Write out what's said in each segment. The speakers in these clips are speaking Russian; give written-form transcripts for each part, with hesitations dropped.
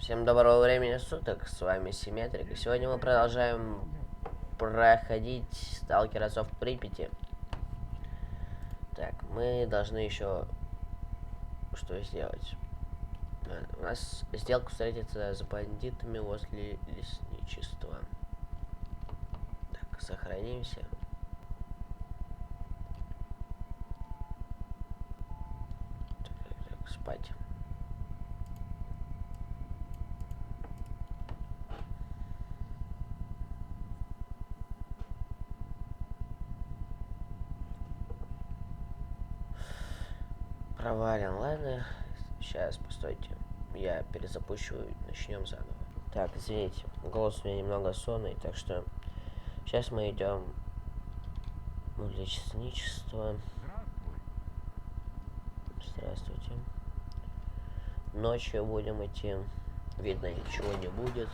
Всем доброго времени суток, с вами Симметрик, и сегодня мы продолжаем проходить Сталкер Отцов Припяти. Так, мы должны еще что сделать? У нас сделка встретиться с бандитами возле лесничества. Так, сохранимся. Так, спать. Провален, ладно. Сейчас, постойте. Я перезапущу, начнем заново. Так, извините, голос у меня немного сонный, так что сейчас мы идем в лесничество. Здравствуйте. Ночью будем идти. Видно, ничего не будет.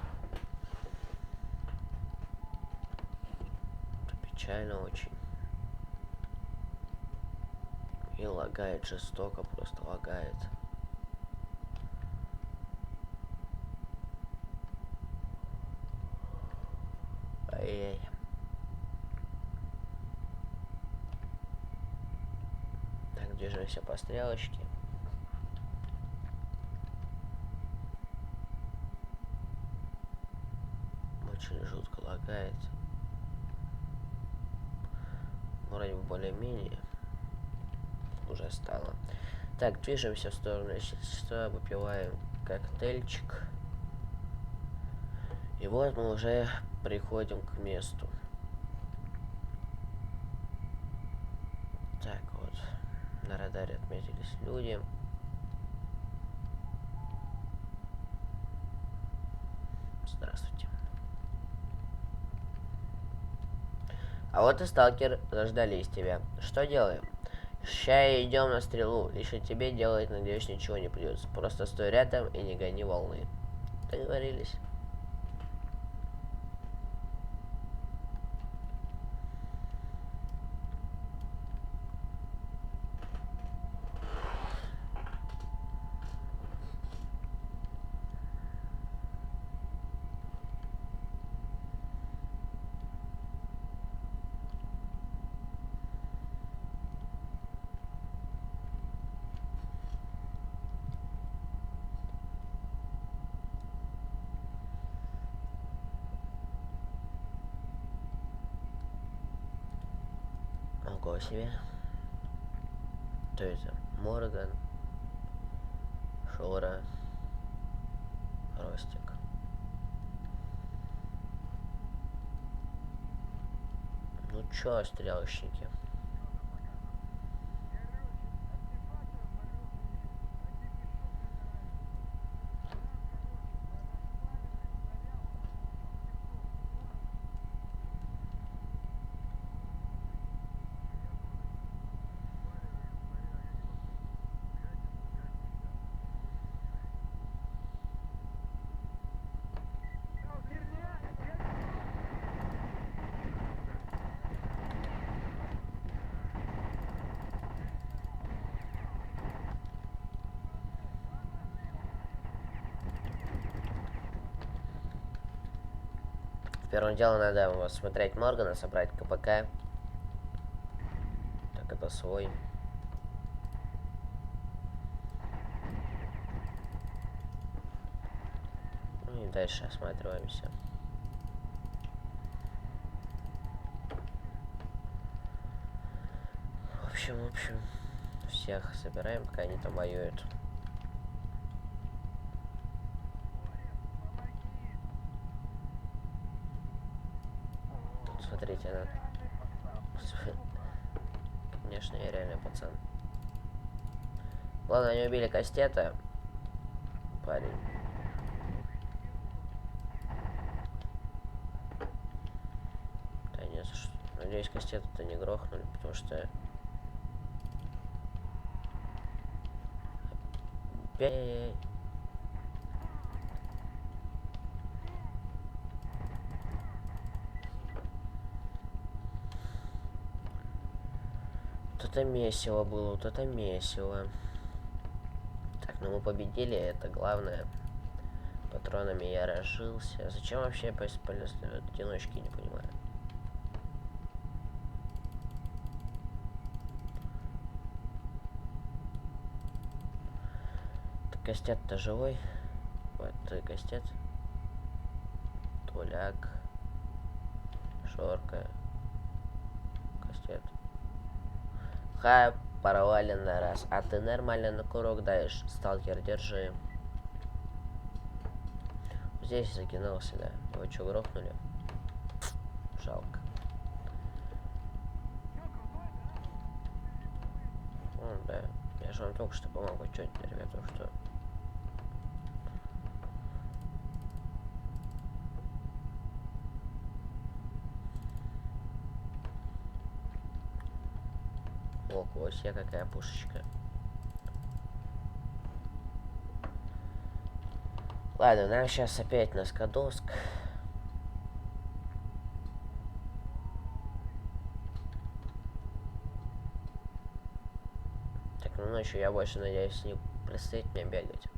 Это печально очень. И лагает жестоко, просто лагает. Ай-яй. Так, движемся по стрелочке. Очень жутко лагает. Вроде бы более-менее уже стало. Так, движемся в сторону лесничества, выпиваем коктейльчик. И вот мы уже приходим к месту. Так, вот. На радаре отметились люди. Здравствуйте. А вот и сталкер, заждались тебя. Что делаем? Ща идем на стрелу. Лично тебе делать, надеюсь, ничего не придется. Просто стой рядом и не гони волны. Договорились. Ого себе. Кто это? Морган. Шура. Ростик. Ну чё, стрелочники? Первым делом надо смотреть Моргана, собрать КПК. Так, это свой. Ну и дальше осматриваемся. В общем, всех собираем, пока они там воюют. Смотрите, она... Конечно, я реально пацан. Ладно, они убили Кастета. Парень. Да нет, надеюсь, Кастета-то не грохнули, потому что... Эй-эй-эй. Вот это месиво было, вот это месиво. Так, ну мы победили, это главное. Патронами я разжился. Зачем вообще полезли в одиночки, не понимаю. Так, Костет-то живой? Вот, ты Костет. Туляк. Шорка. Костет. Хай, порвали на раз. А ты нормально на курок даешь. Сталкер, держи. Здесь закинулся, да. Его что, грохнули? Жалко. Да. Я же вам только что помог. Вы что, ребята, что? Ох, вот себе какая пушечка. Ладно, нам сейчас опять на Скадовск. Так, ну ночью я больше надеюсь не предстоит мне бегать.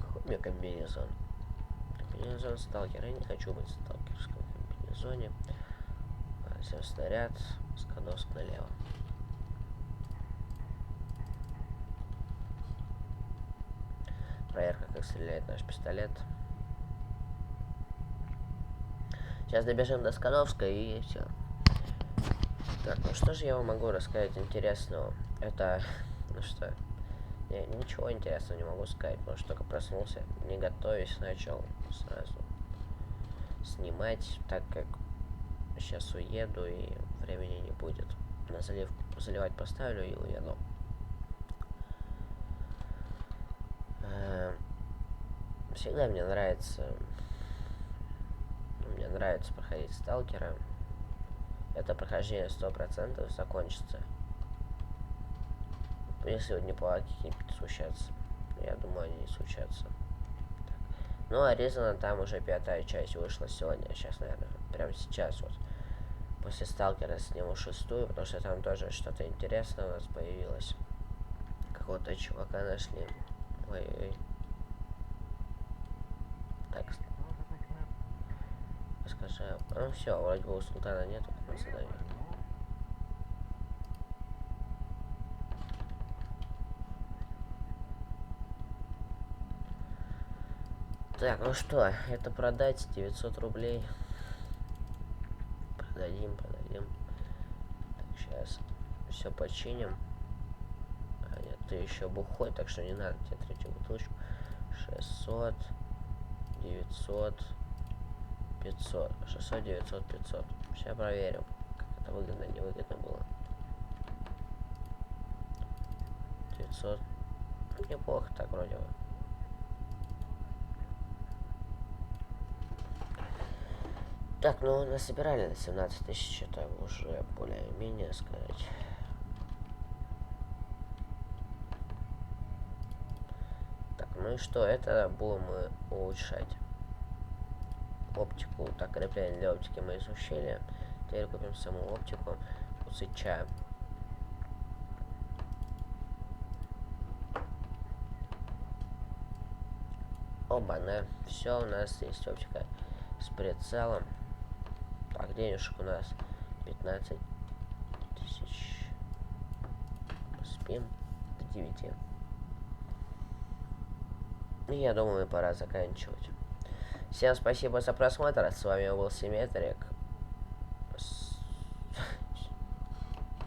Какой у меня комбинезон? Комбинезон сталкера. Я не хочу быть в сталкерском комбинезоне. Взял снаряд. Скадовск налево. Проверка, как стреляет наш пистолет. Сейчас добежим до Скадовска и все. Так, ну что же я вам могу рассказать интересного? Это, ну что, я ничего интересного не могу сказать, потому что только проснулся, не готовясь, начал сразу снимать, так как сейчас уеду и времени не будет. На заливать поставлю и уеду. Всегда мне нравится проходить сталкера. Это прохождение 100% закончится. Если вот не по какие-то случаться. Я думаю, они не случатся. Так. Ну, а Резана там уже 5-я часть вышла сегодня. Сейчас, наверное, прямо сейчас вот. После сталкера сниму 6-ю, потому что там тоже что-то интересное у нас появилось. Какого-то чувака нашли. Ой-ой. Так. Скажи. Ну все, вроде бы у Султана нету задания. Так, ну что, это продать 900 рублей. Продадим. Так, сейчас все починим. А нет, ты еще бухой, так что не надо тебе третью бутылочку. 600, 900, 500. 600, 900, 500. Сейчас проверим, как это выгодно, невыгодно было. 900. Неплохо так вроде бы. Так, ну насобирали на 17 тысяч, это уже более-менее сказать. Так, ну и что, это будем мы улучшать оптику. Так, крепление для оптики мы изучили. Теперь купим саму оптику у Сыча. Оба-на, все, у нас есть оптика с прицелом. Так, денежек у нас 15 тысяч. Спим до 9. И я думаю, пора заканчивать. Всем спасибо за просмотр. С вами был Симметрик.